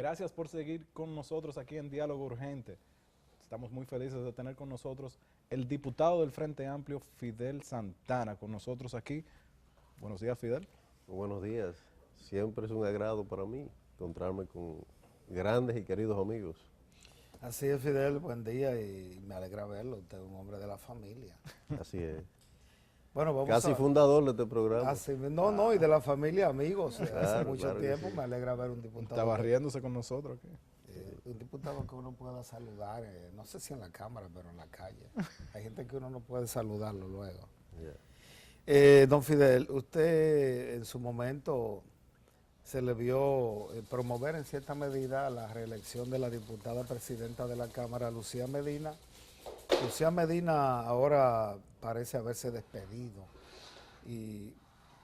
Gracias por seguir con nosotros aquí en Diálogo Urgente. Estamos muy felices de tener con nosotros el diputado del Frente Amplio, Fidel Santana, con nosotros aquí. Buenos días, Fidel. Buenos días. Siempre es un agrado para mí encontrarme con grandes y queridos amigos. Así es, Fidel, buen día y me alegra verlo. Usted es un hombre de la familia. Así es. Bueno, vamos Casi fundador de este programa. no, y de la familia, amigos. Hace Claro, mucho claro que tiempo sí. me alegra ver un diputado. Estaba riéndose con nosotros aquí. Un diputado que uno pueda saludar, no sé si en la cámara, pero en la calle. Hay gente que uno no puede saludarlo luego. Don Fidel, usted en su momento se le vio promover en cierta medida la reelección de la diputada presidenta de la Cámara, Lucía Medina. Lucía Medina ahora parece haberse despedido y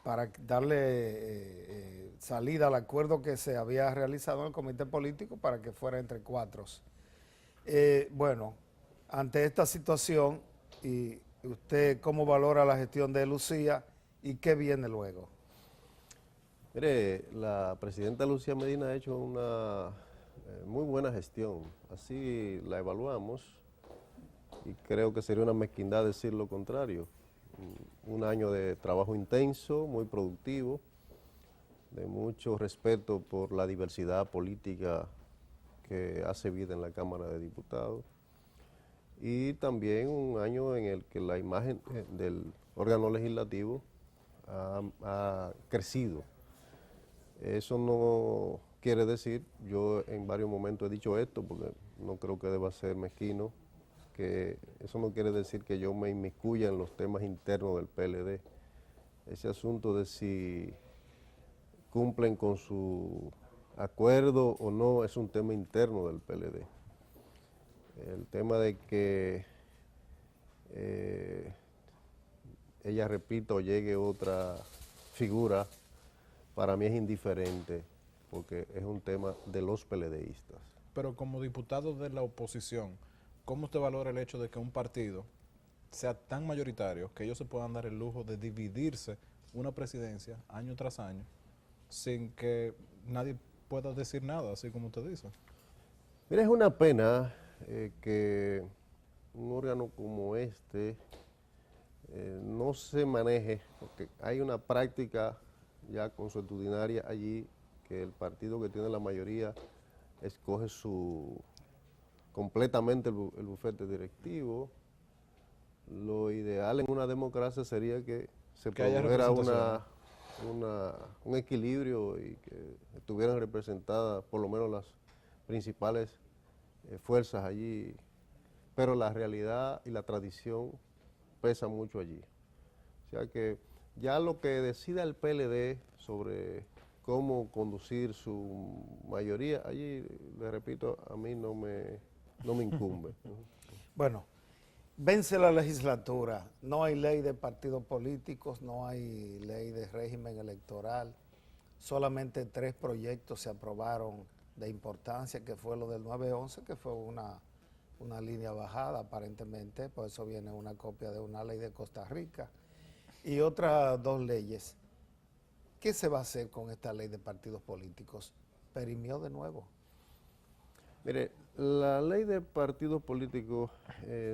para darle salida al acuerdo que se había realizado en el comité político para que fuera entre cuatro. Bueno, ante esta situación, y ¿usted cómo valora la gestión de Lucía y qué viene luego? Mire, la presidenta Lucía Medina ha hecho una muy buena gestión. Así la evaluamos y creo que sería una mezquindad decir lo contrario. Un año de trabajo intenso, muy productivo, de mucho respeto por la diversidad política que hace vida en la Cámara de Diputados, y también un año en el que la imagen del órgano legislativo ha crecido. Eso no quiere decir, yo en varios momentos he dicho esto, porque no creo que deba ser mezquino, que eso no quiere decir que yo me inmiscuya en los temas internos del PLD. Ese asunto de si cumplen con su acuerdo o no es un tema interno del PLD. El tema de que ella repita o llegue otra figura, para mí es indiferente, porque es un tema de los PLDistas. Pero como diputado de la oposición, ¿cómo usted valora el hecho de que un partido sea tan mayoritario que ellos se puedan dar el lujo de dividirse una presidencia año tras año sin que nadie pueda decir nada, así como usted dice? Mira, es una pena que un órgano como este no se maneje, porque hay una práctica ya consuetudinaria allí, que el partido que tiene la mayoría escoge completamente el bufete directivo. Lo ideal en una democracia sería que se produjera un equilibrio y que estuvieran representadas por lo menos las principales fuerzas allí, pero la realidad y la tradición pesan mucho allí. O sea que ya lo que decida el PLD sobre cómo conducir su mayoría, allí, le repito, a mí no me incumbe. Bueno, vence la legislatura, no hay ley de partidos políticos, no hay ley de régimen electoral, solamente 3 proyectos se aprobaron de importancia, que fue lo del 911, que fue una línea bajada aparentemente, por eso viene una copia de una ley de Costa Rica, y otras 2 leyes. ¿Qué se va a hacer con esta ley de partidos políticos? ¿Perimió de nuevo? Mire, la ley de partidos políticos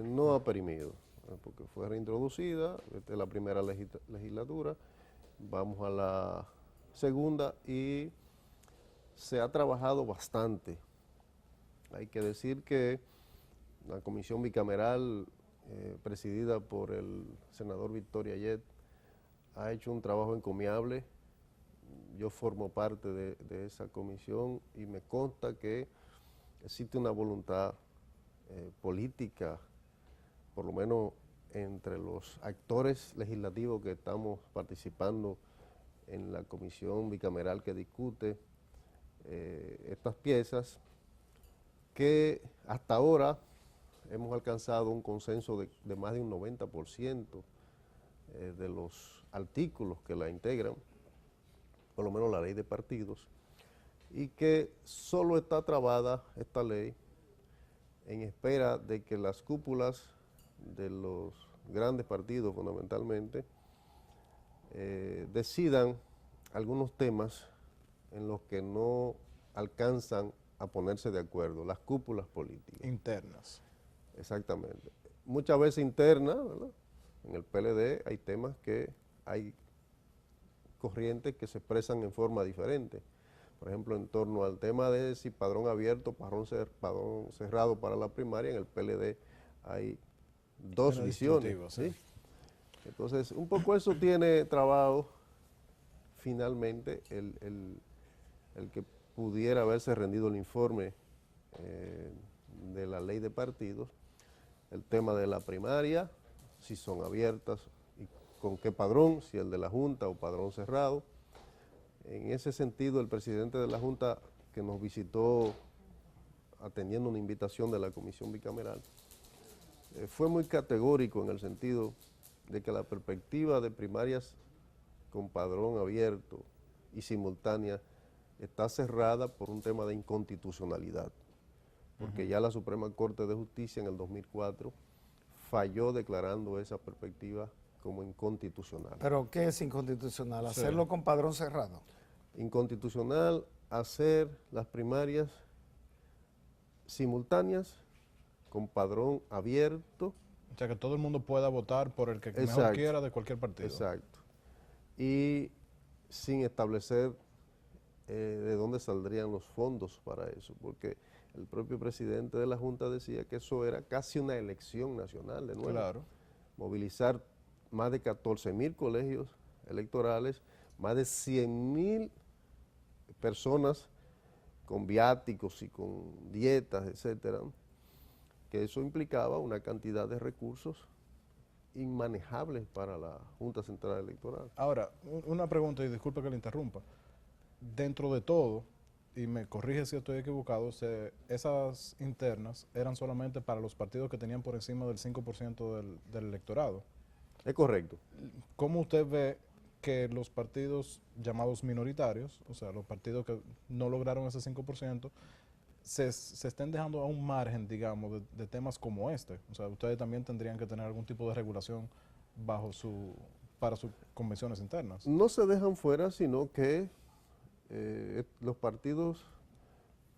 no ha perimido, porque fue reintroducida desde la primera legislatura, vamos a la segunda y se ha trabajado bastante. Hay que decir que la comisión bicameral presidida por el senador Victoria Yet ha hecho un trabajo encomiable. Yo formo parte de esa comisión y me consta que existe una voluntad política, por lo menos entre los actores legislativos que estamos participando en la comisión bicameral que discute estas piezas, que hasta ahora hemos alcanzado un consenso de más de un 90% de los artículos que la integran, por lo menos la ley de partidos, y que solo está trabada esta ley en espera de que las cúpulas de los grandes partidos fundamentalmente decidan algunos temas en los que no alcanzan a ponerse de acuerdo, las cúpulas políticas. Internas. Exactamente. Muchas veces internas, ¿verdad? En el PLD hay temas que hay corrientes que se expresan en forma diferente. Por ejemplo, en torno al tema de si padrón abierto, padrón cerrado para la primaria, en el PLD hay dos Era visiones. distintivo, ¿sí? sí. Entonces, un poco eso tiene trabajo finalmente el que pudiera haberse rendido el informe de la ley de partidos, el tema de la primaria, si son abiertas y con qué padrón, si el de la Junta o padrón cerrado. En ese sentido, el presidente de la Junta, que nos visitó atendiendo una invitación de la Comisión Bicameral, fue muy categórico en el sentido de que la perspectiva de primarias con padrón abierto y simultánea está cerrada por un tema de inconstitucionalidad, porque ya la Suprema Corte de Justicia en el 2004 falló declarando esa perspectiva como inconstitucional. ¿Pero qué es inconstitucional? Sí. ¿Hacerlo con padrón cerrado? Inconstitucional hacer las primarias simultáneas con padrón abierto. O sea, que todo el mundo pueda votar por el que mejor Exacto. quiera de cualquier partido. Exacto. Y sin establecer de dónde saldrían los fondos para eso, porque el propio presidente de la Junta decía que eso era casi una elección nacional de nuevo. Claro. Movilizar más de 14,000 colegios electorales, más de 100,000 personas con viáticos y con dietas, etcétera, que eso implicaba una cantidad de recursos inmanejables para la Junta Central Electoral. Ahora, una pregunta, y disculpe que le interrumpa. Dentro de todo, y me corrige si estoy equivocado, esas internas eran solamente para los partidos que tenían por encima del 5% del electorado. Es correcto. ¿Cómo usted ve que los partidos llamados minoritarios, o sea, los partidos que no lograron ese 5%, se estén dejando a un margen, digamos, de temas como este? O sea, ustedes también tendrían que tener algún tipo de regulación para sus convenciones internas. No se dejan fuera, sino que los partidos,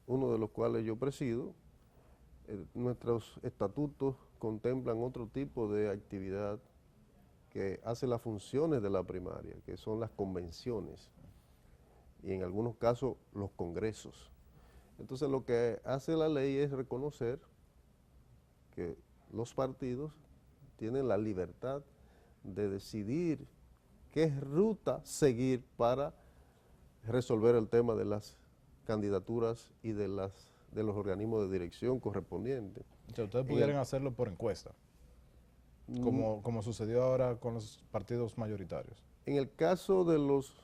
uno de los cuales yo presido, nuestros estatutos contemplan otro tipo de actividad que hace las funciones de la primaria, que son las convenciones y en algunos casos los congresos. Entonces lo que hace la ley es reconocer que los partidos tienen la libertad de decidir qué ruta seguir para resolver el tema de las candidaturas y de los organismos de dirección correspondientes. O sea, ustedes pudieran hacerlo por encuesta, como sucedió ahora con los partidos mayoritarios. En el caso de los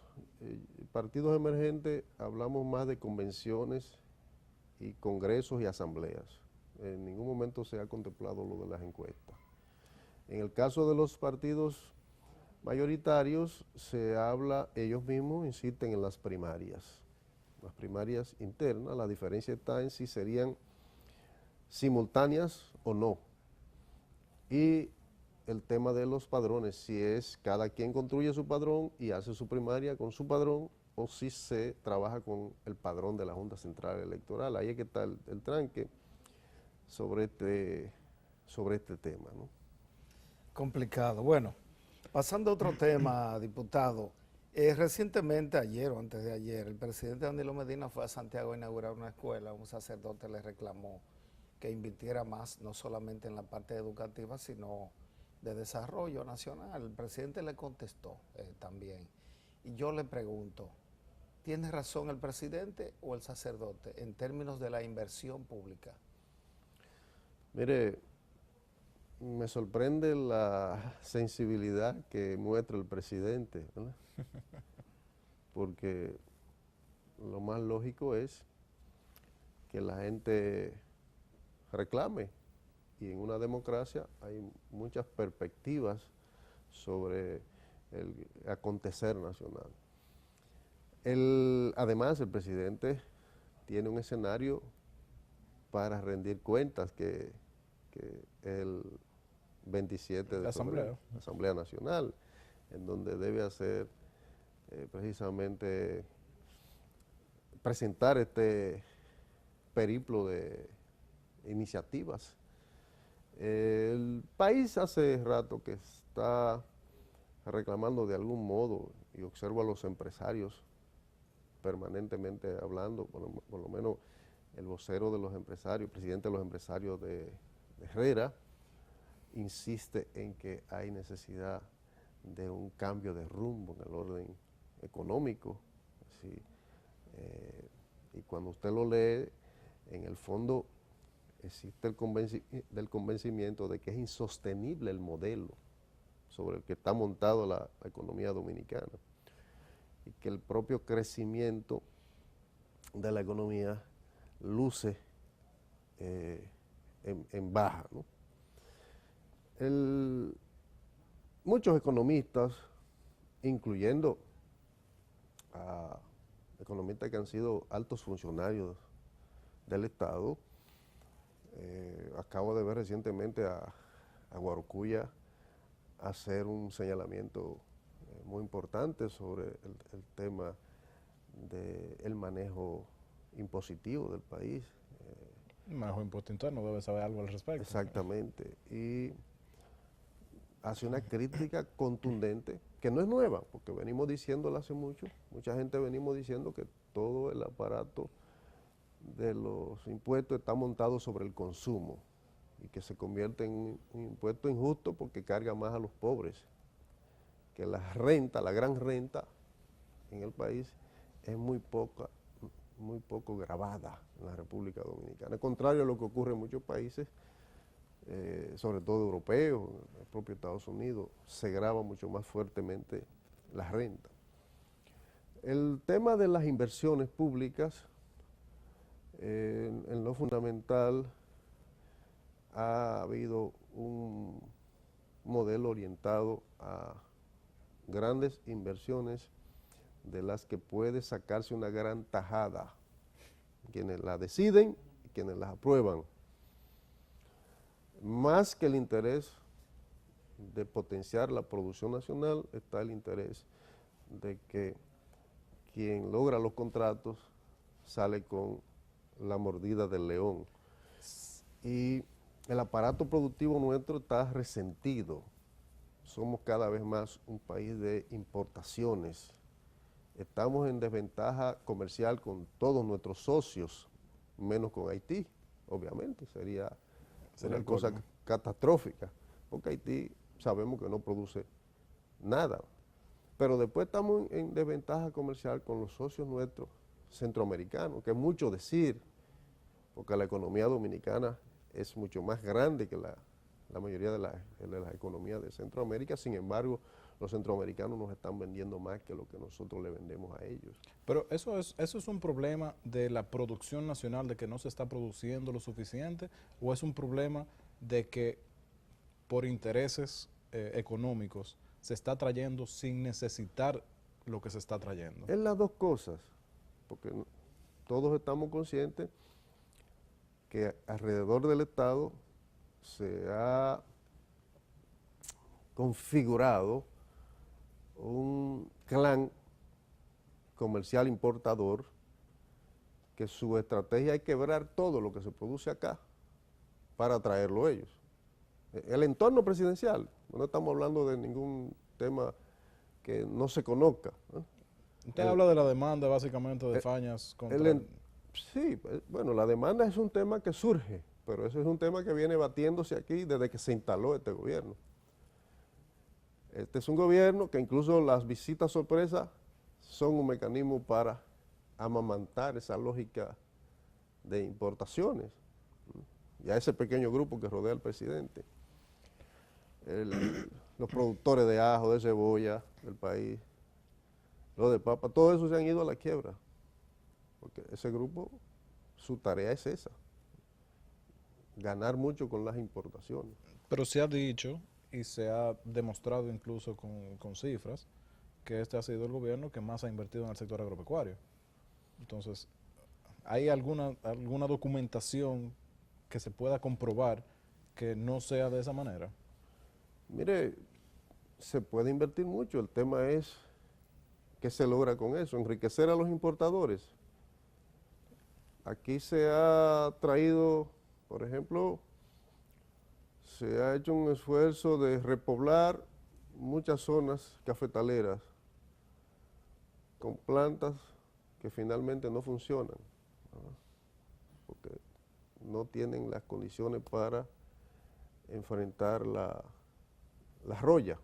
partidos emergentes, hablamos más de convenciones y congresos y asambleas. En ningún momento se ha contemplado lo de las encuestas. En el caso de los partidos mayoritarios, se habla, ellos mismos insisten en las primarias internas. La diferencia está en si serían simultáneas o no. Y el tema de los padrones, si es cada quien construye su padrón y hace su primaria con su padrón, o si se trabaja con el padrón de la Junta Central Electoral. Ahí es que está el tranque sobre este tema, ¿no? Complicado. Bueno, pasando a otro tema, diputado. Recientemente, ayer o antes de ayer, el presidente Danilo Medina fue a Santiago a inaugurar una escuela. Un sacerdote le reclamó que invirtiera más, no solamente en la parte educativa, sino de desarrollo nacional. El presidente le contestó también. Y yo le pregunto, ¿tiene razón el presidente o el sacerdote en términos de la inversión pública? Mire, me sorprende la sensibilidad que muestra el presidente, ¿verdad? Porque lo más lógico es que la gente reclame, y en una democracia hay muchas perspectivas sobre el acontecer nacional. Además, el presidente tiene un escenario para rendir cuentas que el 27 de febrero, la Asamblea Nacional, en donde debe hacer precisamente presentar periplo de iniciativas. El país hace rato que está reclamando de algún modo, y observo a los empresarios permanentemente hablando, por lo menos el vocero de los empresarios, presidente de los empresarios de Herrera, insiste en que hay necesidad de un cambio de rumbo en el orden económico. ¿Sí? Y cuando usted lo lee, en el fondo existe el convencimiento de que es insostenible el modelo sobre el que está montada la economía dominicana y que el propio crecimiento de la economía luce en baja, ¿no? Muchos economistas, incluyendo a economistas que han sido altos funcionarios del Estado, acabo de ver recientemente a Guarocuya hacer un señalamiento muy importante sobre el tema del manejo impositivo del país. Manejo impuesto interno, debe saber algo al respecto. Exactamente. Y hace una crítica contundente, que no es nueva, porque venimos diciéndola hace mucho. Mucha gente venimos diciendo que todo el aparato de los impuestos está montado sobre el consumo y que se convierte en un impuesto injusto porque carga más a los pobres, que la renta, la gran renta en el país es muy poco gravada en la República Dominicana. Al contrario de lo que ocurre en muchos países, sobre todo europeos, en el propio Estados Unidos, se grava mucho más fuertemente la renta. El tema de las inversiones públicas, en lo fundamental, ha habido un modelo orientado a grandes inversiones de las que puede sacarse una gran tajada, quienes la deciden y quienes las aprueban. Más que el interés de potenciar la producción nacional, está el interés de que quien logra los contratos sale con la mordida del león. Y el aparato productivo nuestro está resentido. Somos cada vez más un país de importaciones. Estamos en desventaja comercial con todos nuestros socios, menos con Haití, obviamente, sería una cosa catastrófica, porque Haití sabemos que no produce nada. Pero después estamos en desventaja comercial con los socios nuestros centroamericanos, que es mucho decir, porque la economía dominicana es mucho más grande que la mayoría de las economías de Centroamérica. Sin embargo, los centroamericanos nos están vendiendo más que lo que nosotros le vendemos a ellos. Pero eso es un problema de la producción nacional, de que no se está produciendo lo suficiente, o es un problema de que por intereses económicos se está trayendo sin necesitar lo que se está trayendo. Es las dos cosas, porque todos estamos conscientes que alrededor del Estado se ha configurado un clan comercial importador que su estrategia es quebrar todo lo que se produce acá para traerlo ellos. El entorno presidencial, no estamos hablando de ningún tema que no se conozca, ¿no? Usted habla de la demanda básicamente de Fañas contra... Sí, bueno, la demanda es un tema que surge, pero eso es un tema que viene batiéndose aquí desde que se instaló este gobierno. Este es un gobierno que incluso las visitas sorpresas son un mecanismo para amamantar esa lógica de importaciones, y a ese pequeño grupo que rodea al presidente. Los productores de ajo, de cebolla del país, los de papa, todo eso se han ido a la quiebra, porque ese grupo, su tarea es esa, ganar mucho con las importaciones. Pero se ha dicho y se ha demostrado incluso con cifras que este ha sido el gobierno que más ha invertido en el sector agropecuario. Entonces, ¿hay alguna documentación que se pueda comprobar que no sea de esa manera? Mire, se puede invertir mucho, el tema es qué se logra con eso, enriquecer a los importadores. aquí se ha traído, por ejemplo, se ha hecho un esfuerzo de repoblar muchas zonas cafetaleras con plantas que finalmente no funcionan, ¿no? Porque no tienen las condiciones para enfrentar la roya.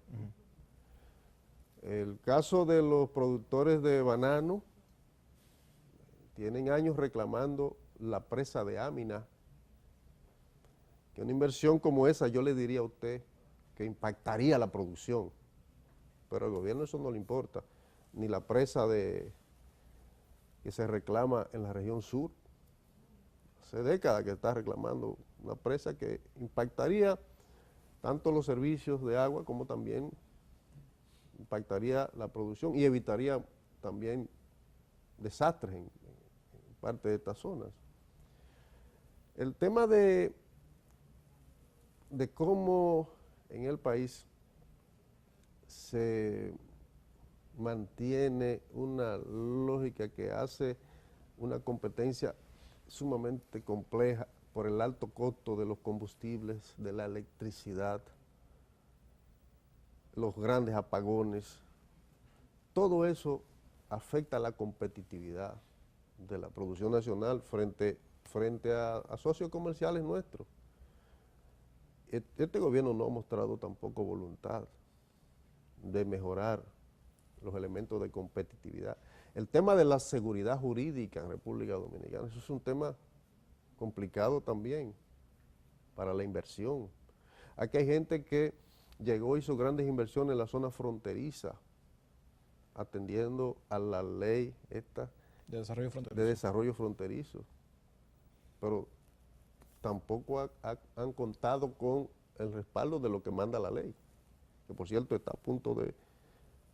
El caso de los productores de banano, tienen años reclamando la presa de Amina, que una inversión como esa yo le diría a usted que impactaría la producción, pero al gobierno eso no le importa, ni la presa que se reclama en la región sur. Hace décadas que está reclamando una presa que impactaría tanto los servicios de agua como también impactaría la producción y evitaría también desastres en parte de estas zonas. El tema de cómo en el país se mantiene una lógica que hace una competencia sumamente compleja por el alto costo de los combustibles, de la electricidad, los grandes apagones, todo eso afecta a la competitividad de la producción nacional frente a socios comerciales nuestros. Este gobierno no ha mostrado tampoco voluntad de mejorar los elementos de competitividad. El tema de la seguridad jurídica en República Dominicana, eso es un tema complicado también para la inversión. Aquí hay gente que llegó, hizo grandes inversiones en la zona fronteriza, atendiendo a la ley esta de desarrollo fronterizo, pero tampoco han contado con el respaldo de lo que manda la ley, que por cierto está a punto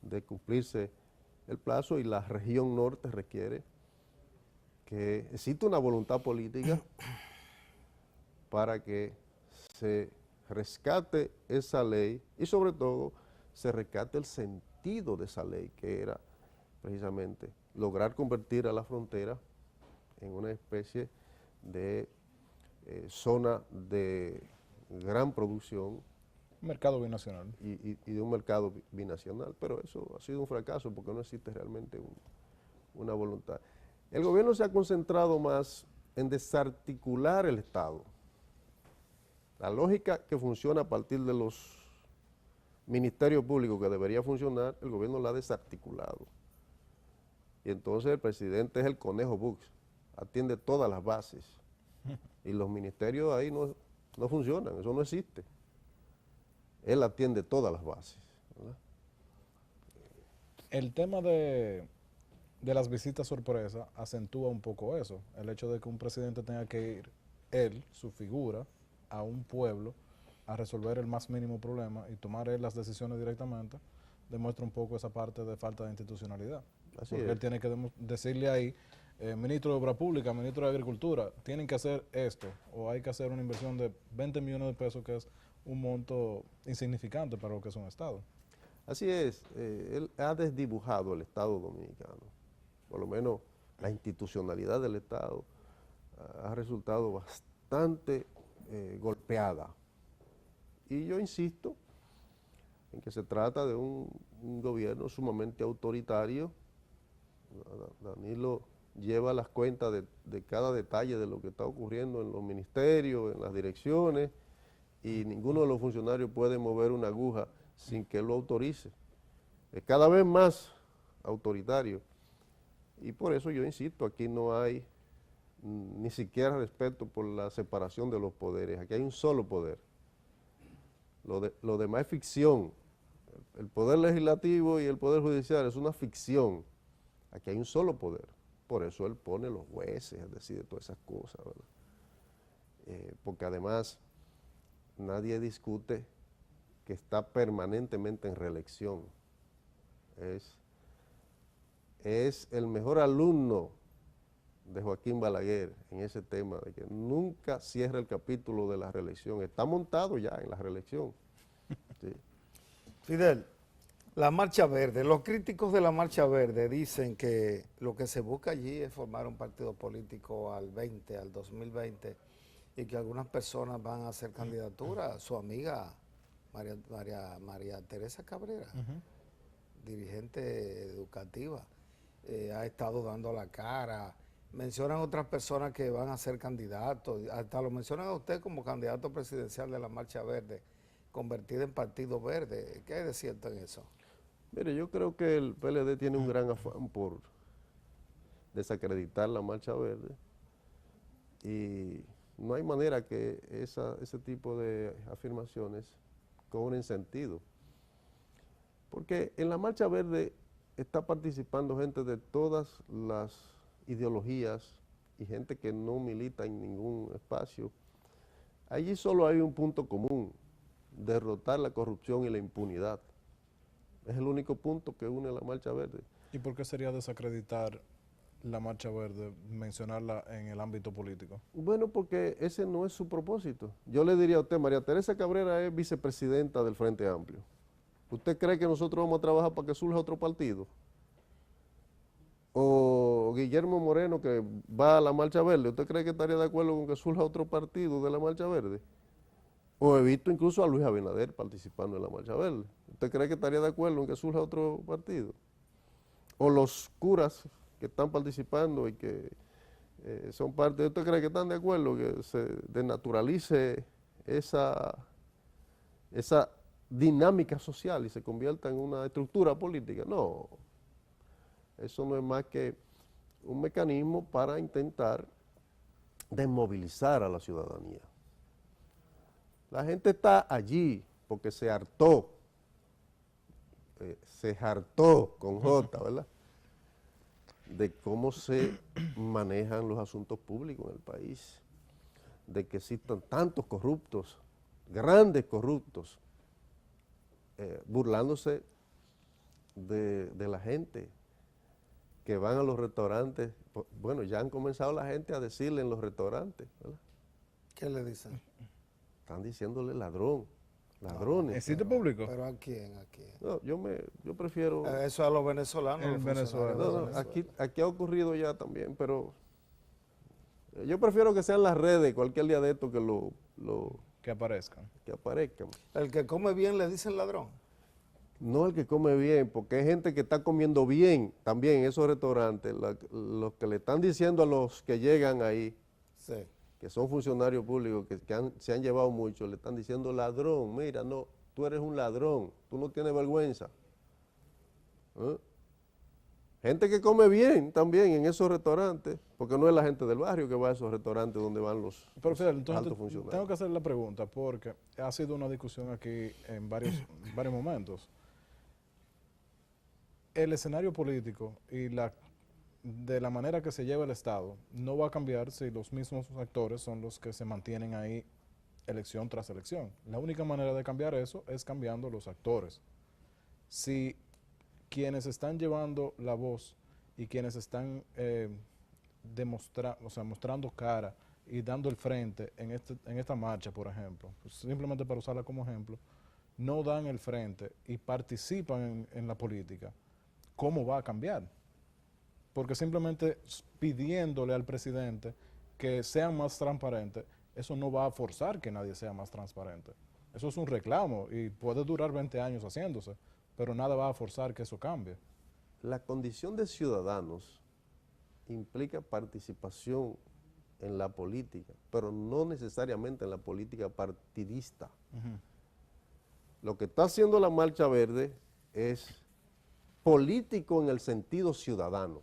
de cumplirse el plazo y la región norte requiere que exista una voluntad política para que se rescate esa ley y sobre todo se rescate el sentido de esa ley, que era precisamente lograr convertir a la frontera en una especie de zona de gran producción. Mercado binacional. Y de un mercado binacional, pero eso ha sido un fracaso porque no existe realmente una voluntad. El gobierno se ha concentrado más en desarticular el Estado. La lógica que funciona a partir de los ministerios públicos que debería funcionar, el gobierno la ha desarticulado. Y entonces el presidente es el conejo Bux, atiende todas las bases. Y los ministerios ahí no funcionan, eso no existe. Él atiende todas las bases, ¿verdad? El tema de las visitas sorpresa acentúa un poco eso, el hecho de que un presidente tenga que ir, él, su figura, a un pueblo a resolver el más mínimo problema y tomar él las decisiones directamente, demuestra un poco esa parte de falta de institucionalidad. Así porque es. él tiene que decirle ahí, ministro de Obras Públicas, ministro de Agricultura, tienen que hacer esto, o hay que hacer una inversión de 20 millones de pesos, que es un monto insignificante para lo que es un Estado. Así es, él ha desdibujado el Estado dominicano, por lo menos la institucionalidad del Estado ha resultado bastante golpeada. Y yo insisto en que se trata de un gobierno sumamente autoritario. Danilo lleva las cuentas de cada detalle de lo que está ocurriendo en los ministerios, en las direcciones, y ninguno de los funcionarios puede mover una aguja sin que él lo autorice. Es cada vez más autoritario. Y por eso yo insisto, aquí no hay ni siquiera respeto por la separación de los poderes. Aquí hay un solo poder. Lo demás es ficción. El poder legislativo y el poder judicial es una ficción. Aquí hay un solo poder. Por eso él pone los jueces, decide todas esas cosas, ¿verdad? Porque además nadie discute que está permanentemente en reelección. Es el mejor alumno de Joaquín Balaguer en ese tema, de que nunca cierra el capítulo de la reelección. Está montado ya en la reelección. Sí. Fidel, La Marcha Verde, los críticos de la Marcha Verde dicen que lo que se busca allí es formar un partido político al 2020, y que algunas personas van a hacer candidatura. Su amiga María Teresa Cabrera, dirigente educativa, ha estado dando la cara. Mencionan otras personas que van a ser candidatos, hasta lo mencionan a usted como candidato presidencial de la Marcha Verde, convertida en Partido Verde. ¿Qué hay de cierto en eso? Mire, yo creo que el PLD tiene un gran afán por desacreditar la Marcha Verde, y no hay manera que ese tipo de afirmaciones cobren sentido. Porque en la Marcha Verde está participando gente de todas las ideologías y gente que no milita en ningún espacio. Allí solo hay un punto común: derrotar la corrupción y la impunidad. Es el único punto que une a la Marcha Verde. ¿Y por qué sería desacreditar la Marcha Verde, mencionarla en el ámbito político? Bueno, porque ese no es su propósito. Yo le diría a usted, María Teresa Cabrera es vicepresidenta del Frente Amplio. ¿Usted cree que nosotros vamos a trabajar para que surja otro partido? O Guillermo Moreno, que va a la Marcha Verde, ¿usted cree que estaría de acuerdo con que surja otro partido de la Marcha Verde? O he visto incluso a Luis Abinader participando en la Marcha Verde. ¿Usted cree que estaría de acuerdo en que surja otro partido? O los curas que están participando y que son parte, ¿usted cree que están de acuerdo que se desnaturalice esa dinámica social y se convierta en una estructura política? No, eso no es más que un mecanismo para intentar desmovilizar a la ciudadanía. La gente está allí porque se hartó con J, ¿verdad?, de cómo se manejan los asuntos públicos en el país, de que existan tantos corruptos, grandes corruptos, burlándose de la gente que van a los restaurantes. Bueno, ya han comenzado la gente a decirle en los restaurantes, ¿verdad? ¿Qué le dicen? Están diciéndole ladrón, ladrones. ¿Existe público? ¿Pero a quién? ¿A quién? No, yo prefiero... Eso a los venezolanos. El los venezolano. funcionarios de No, Venezuela. aquí ha ocurrido ya también, pero yo prefiero que sean las redes cualquier día de esto Que aparezcan. que aparezcan. El que come bien le dicen ladrón. No el que come bien, porque hay gente que está comiendo bien también en esos restaurantes. Los que le están diciendo a los que llegan ahí, Sí. que son funcionarios públicos, se han llevado mucho, le están diciendo ladrón. Mira, no, tú eres un ladrón, tú no tienes vergüenza. Gente que come bien también en esos restaurantes, porque no es la gente del barrio que va a esos restaurantes donde van los Pero Fidel, altos entonces funcionarios. tengo que hacer la pregunta porque ha sido una discusión aquí en varios momentos. El escenario político y de la manera que se lleva el Estado no va a cambiar si los mismos actores son los que se mantienen ahí elección tras elección. La única manera de cambiar eso es cambiando los actores. Si quienes están llevando la voz y quienes están mostrando cara y dando el frente en esta marcha, por ejemplo, pues simplemente para usarla como ejemplo, no dan el frente y participan en la política, ¿cómo va a cambiar? Porque simplemente pidiéndole al presidente que sean más transparentes, eso no va a forzar que nadie sea más transparente. Eso es un reclamo y puede durar 20 años haciéndose, pero nada va a forzar que eso cambie. La condición de ciudadanos implica participación en la política, pero no necesariamente en la política partidista. Lo que está haciendo la Marcha Verde es político en el sentido ciudadano,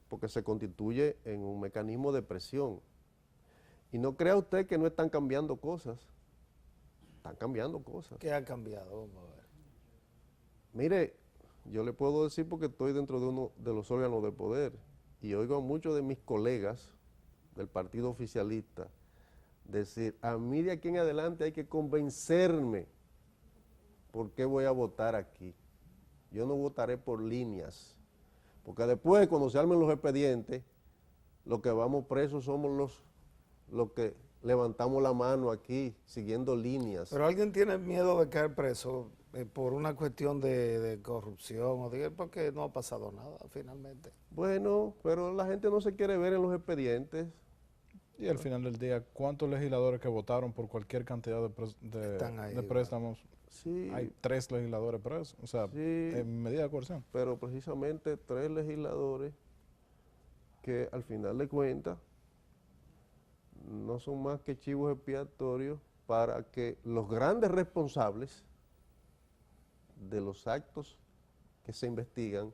porque se constituye en un mecanismo de presión. Y no crea usted que no están cambiando cosas. Están cambiando cosas. ¿Qué ha cambiado? Vamos a ver. Mire, yo le puedo decir porque estoy dentro de uno de los órganos de poder y oigo a muchos de mis colegas del partido oficialista decir, a mí de aquí en adelante hay que convencerme por qué voy a votar aquí. Yo no votaré por líneas, porque después cuando se armen los expedientes, los que vamos presos somos los que levantamos la mano aquí siguiendo líneas. Pero alguien tiene miedo de caer preso. por una cuestión de corrupción o de porque no ha pasado nada finalmente. Bueno, pero la gente no se quiere ver en los expedientes. Y al final del día, ¿cuántos legisladores que votaron por cualquier cantidad Están ahí de igual. préstamos? Sí, Hay 3 legisladores presos, o sea, sí, en medida de coerción. pero precisamente 3 legisladores que al final de cuentas no son más que chivos expiatorios para que los grandes responsables de los actos que se investigan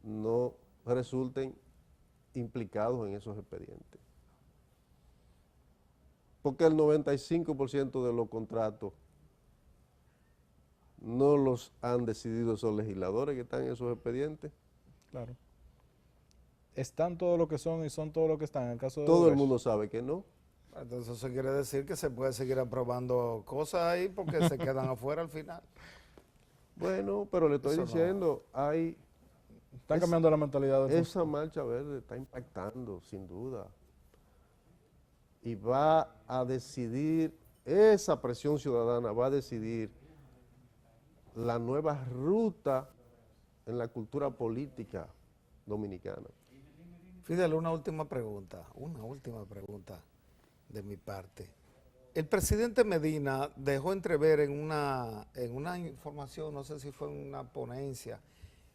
no resulten implicados en esos expedientes. Porque el 95% de los contratos no los han decidido esos legisladores que están en esos expedientes. Claro. Están todo lo que son y son todo lo que están. En el caso de Todo el Odebrecht. mundo sabe que no. Entonces eso quiere decir que se puede seguir aprobando cosas ahí porque se quedan afuera al final. Bueno, pero le estoy Eso no. diciendo, hay Están cambiando la mentalidad de esa marcha verde está impactando, sin duda. Y va a decidir, esa presión ciudadana va a decidir la nueva ruta en la cultura política dominicana. Fidel, una última pregunta de mi parte. El presidente Medina dejó entrever en una información, no sé si fue en una ponencia,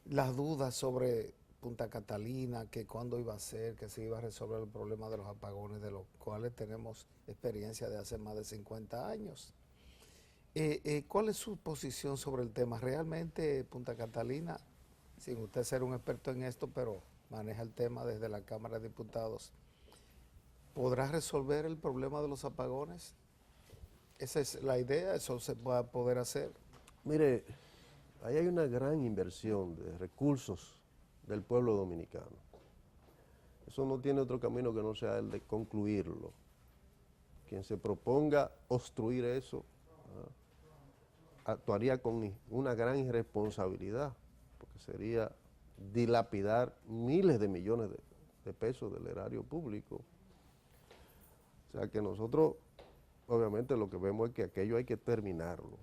las dudas sobre Punta Catalina, que cuándo iba a ser, que se iba a resolver el problema de los apagones, de los cuales tenemos experiencia de hace más de 50 años. ¿Cuál es su posición sobre el tema? ¿Realmente Punta Catalina, sin usted ser un experto en esto, pero maneja el tema desde la Cámara de Diputados, podrá resolver el problema de los apagones? Esa es la idea, eso se va a poder hacer. Mire, ahí hay una gran inversión de recursos del pueblo dominicano. Eso no tiene otro camino que no sea el de concluirlo. Quien se proponga obstruir eso, actuaría con una gran irresponsabilidad, porque sería dilapidar miles de millones de pesos del erario público. O sea que nosotros, obviamente, lo que vemos es que aquello hay que terminarlo.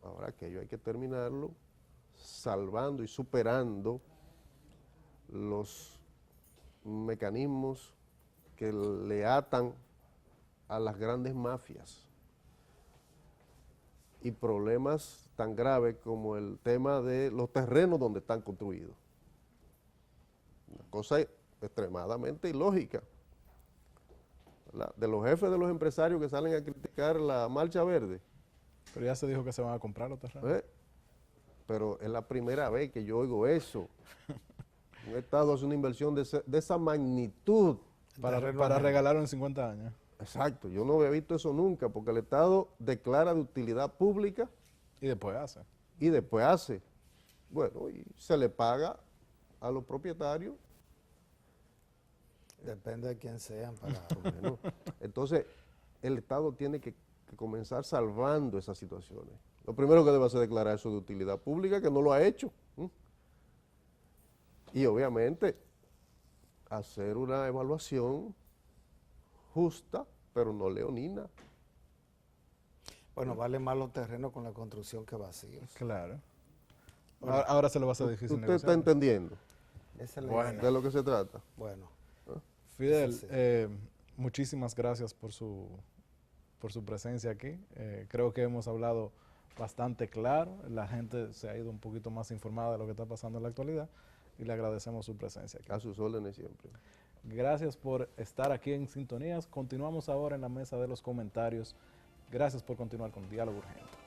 Ahora aquello hay que terminarlo salvando y superando los mecanismos que le atan a las grandes mafias y problemas tan graves como el tema de los terrenos donde están construidos. Una cosa extremadamente ilógica, ¿verdad? De los jefes de los empresarios que salen a criticar la marcha verde. Pero ya se dijo que se van a comprar los terrenos. Pero es la primera vez que yo oigo eso. Un Estado hace una inversión de esa magnitud. Para regalarlo en 50 años. Exacto, yo no había visto eso nunca, porque el Estado declara de utilidad pública Y después hace. y después hace. Bueno, y se le paga a los propietarios. Depende de quién sean. Bueno, entonces, el Estado tiene que comenzar salvando esas situaciones. Lo primero que debe hacer es declarar eso de utilidad pública, que no lo ha hecho. Y obviamente, hacer una evaluación justa, pero no leonina. Bueno, vale más los terrenos con la construcción que vacíos. Claro. Ahora se le va a hacer difícil ¿Usted está negociar. entendiendo Esa es la Bueno. idea. de lo que se trata? Bueno, Fidel, Eso sí. muchísimas gracias por su presencia aquí. Creo que hemos hablado bastante claro. La gente se ha ido un poquito más informada de lo que está pasando en la actualidad y le agradecemos su presencia aquí. A sus órdenes siempre. Gracias por estar aquí en Sintonías. Continuamos ahora en la mesa de los comentarios. Gracias por continuar con Diálogo Urgente.